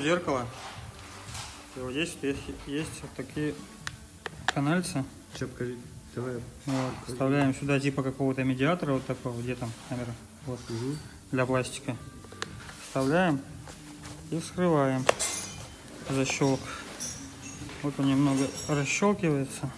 Зеркало. И вот здесь есть вот такие канальцы. Че, покажи. Давай. Вот, вставляем сюда типа какого-то медиатора, вот такого, где там камера, вот, для пластика. Вставляем и вскрываем защелк. Вот он немного расщелкивается.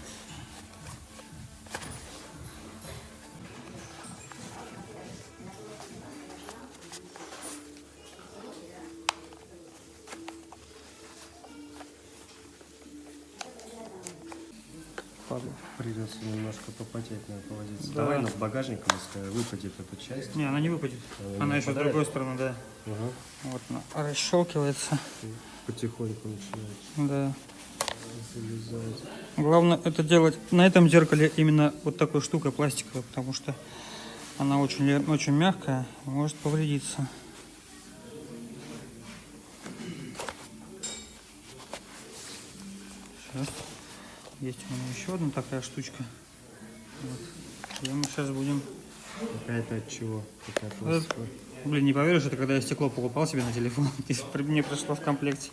Придется немножко попотеть, надо повозиться. Да. Давай, но с багажником, если выпадет эта часть. Не, она не выпадет. Она еще с другой стороны, да. Ага. Вот она расщелкивается. Потихоньку начинает Да. залезать. Главное это делать на этом зеркале именно вот такой штукой пластиковой, потому что она очень мягкая и может повредиться. Сейчас. Есть у меня еще одна такая штучка. Вот. И мы сейчас будем... Какая-то от чего? Какая пластиковая. Блин, не поверишь, это когда я стекло покупал себе на телефон. Мне пришло в комплекте.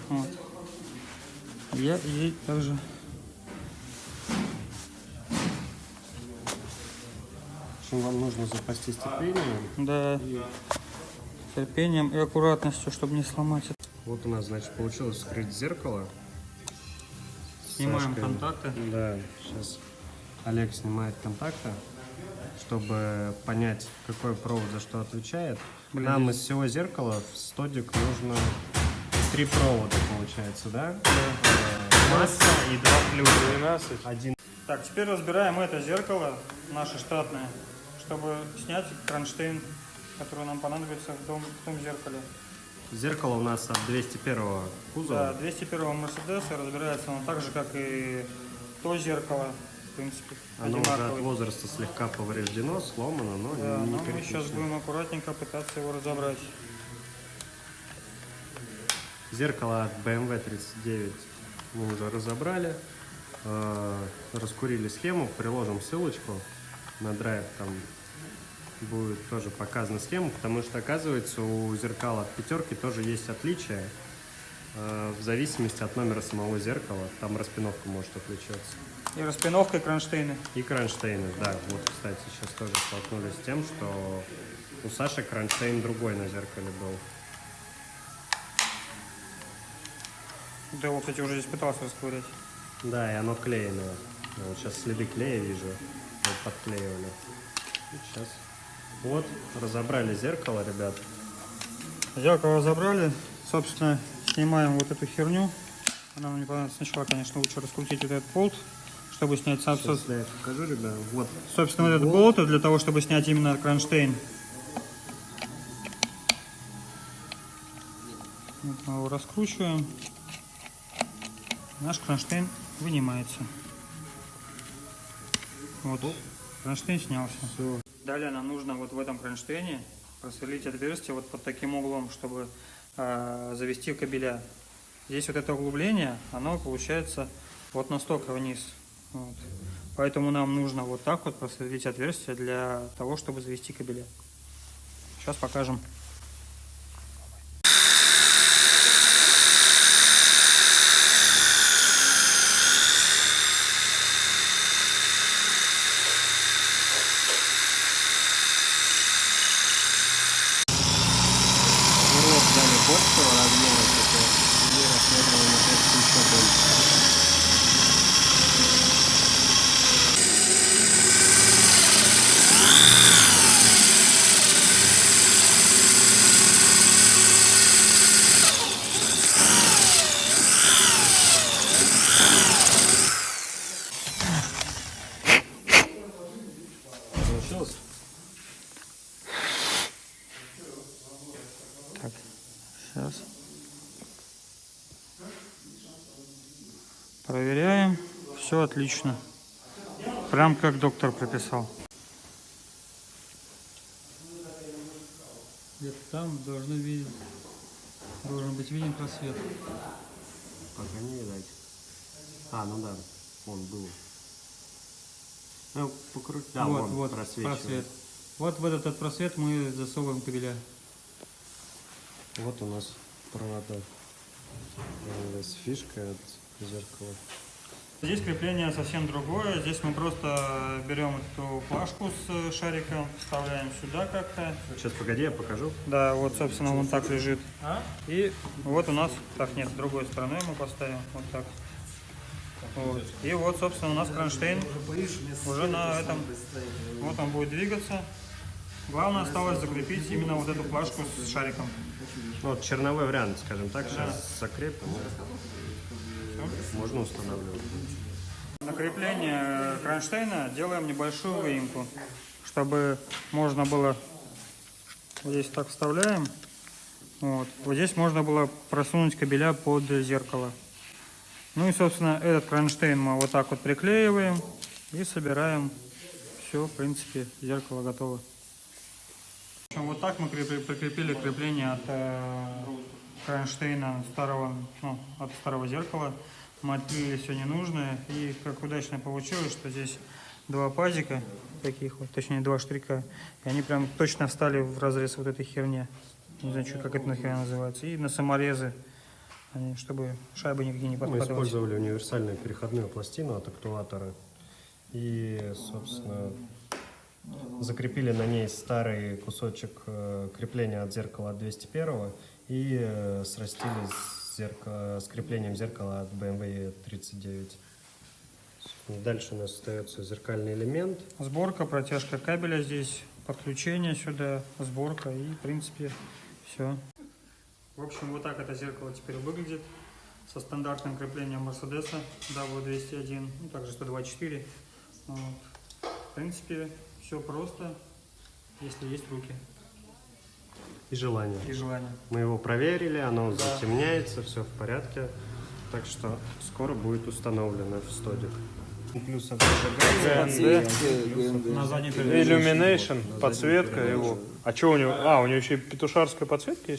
Вот. Я ей также... Вам нужно запастись терпением. Да. Терпением и аккуратностью, чтобы не сломать это. Вот у нас, значит, получилось вскрыть зеркало. Снимаем Сашкой. контакты. Да, сейчас Олег снимает контакты, чтобы понять, какой провод за что отвечает. Блин, Нам из всего зеркала в стодик нужно 3 провода, получается, да? Масса и 2 плюс. 12. Один. Так, теперь разбираем это зеркало, наше штатное, чтобы снять кронштейн, который нам понадобится в том зеркале. Зеркало у нас от 201 кузова. Да, 201 Мерседеса разбирается оно так же, как и то зеркало, в принципе, Оно уже от одинаковое. возраста слегка повреждено, сломано, но Да, не но мы критично. сейчас будем аккуратненько пытаться его разобрать. Зеркало от BMW 39 мы уже разобрали. Раскурили схему, приложим ссылочку на драйв, там будет тоже показана схема, потому что, оказывается, у зеркала от пятерки тоже есть отличия в зависимости от номера самого зеркала. Там распиновка может отличаться. И распиновка, и кронштейны. И кронштейны, да. Вот, кстати, сейчас тоже столкнулись с тем, что у Саши кронштейн другой на зеркале был. Да, его, кстати, уже здесь пытался расковырять. Да, и оно клееное. Я вот сейчас следы клея вижу. Вот подклеивали. И сейчас. Вот, разобрали зеркало, ребят. Зеркало разобрали. Собственно, снимаем вот эту херню. Она нам не понадобится. Сначала, конечно, лучше раскрутить вот этот болт, чтобы снять сам. Сейчас я покажу, ребят. Вот. Собственно, вот этот болт для того, чтобы снять именно кронштейн. Вот мы его раскручиваем. Наш кронштейн вынимается. Вот, кронштейн снялся. Все. Далее нам нужно вот в этом кронштейне просверлить отверстие вот под таким углом, чтобы завести кабеля. Здесь вот это углубление, оно получается вот настолько вниз. Вот. Поэтому нам нужно вот так вот просверлить отверстие для того, чтобы завести кабеля. Сейчас покажем. Большего размера, и рассматриваем отверстие еще больше. Получилось? Так, сейчас. Проверяем. Все отлично. Прям как доктор прописал. Где-то там должен быть виден просвет. Пока не видать. А, ну да, он был. Ну, покрути. Да, вот просвечивает. просвет. Вот в этот просвет мы засовываем кабеля. Вот у нас проводов. Здесь фишка от зеркала. Здесь крепление совсем другое. Здесь мы просто берем эту плашку с шариком, вставляем сюда как-то. Сейчас, погоди, я покажу. Да, вот, собственно, он так лежит. И вот у нас, так, нет, с другой стороны мы поставим, вот так. Вот. И вот, собственно, у нас кронштейн уже на этом. Вот он будет двигаться. Главное осталось закрепить именно вот эту плашку с шариком. Ну, вот черновой вариант, скажем так, сейчас закрепим. Можно устанавливать. На крепление кронштейна делаем небольшую выемку, чтобы можно было, вот здесь так вставляем, вот здесь можно было просунуть кабеля под зеркало. Ну и, собственно, этот кронштейн мы вот так вот приклеиваем и собираем. Все, в принципе, зеркало готово. В общем, вот так мы прикрепили крепление от кронштейна старого, ну, от старого зеркала. Мы отпилили все ненужное, и как удачно получилось, что здесь два пазика таких вот, точнее два штрика, и они прям точно встали в разрез вот этой херни. Не знаю, что, как это нахер называется. И на саморезы, чтобы шайбы нигде не Мы подпадалась. использовали универсальную переходную пластину от актуатора. И, собственно, закрепили на ней старый кусочек крепления от зеркала от 201 и срастили с креплением зеркала от BMW 39. Дальше у нас остается зеркальный элемент. Сборка, протяжка кабеля здесь, подключение сюда, сборка и, в принципе, все. В общем, вот так это зеркало теперь выглядит. Со стандартным креплением Mercedes W201, ну, также 124. Вот. В принципе, все просто, если есть руки И желание. и желание. Мы его проверили, оно затемняется, все в порядке. Так что скоро будет установлено в стодик. Плюс от ГНД, На задней передаче. Illumination, подсветка его. А что у него? А, у него еще и петушарская подсветка есть?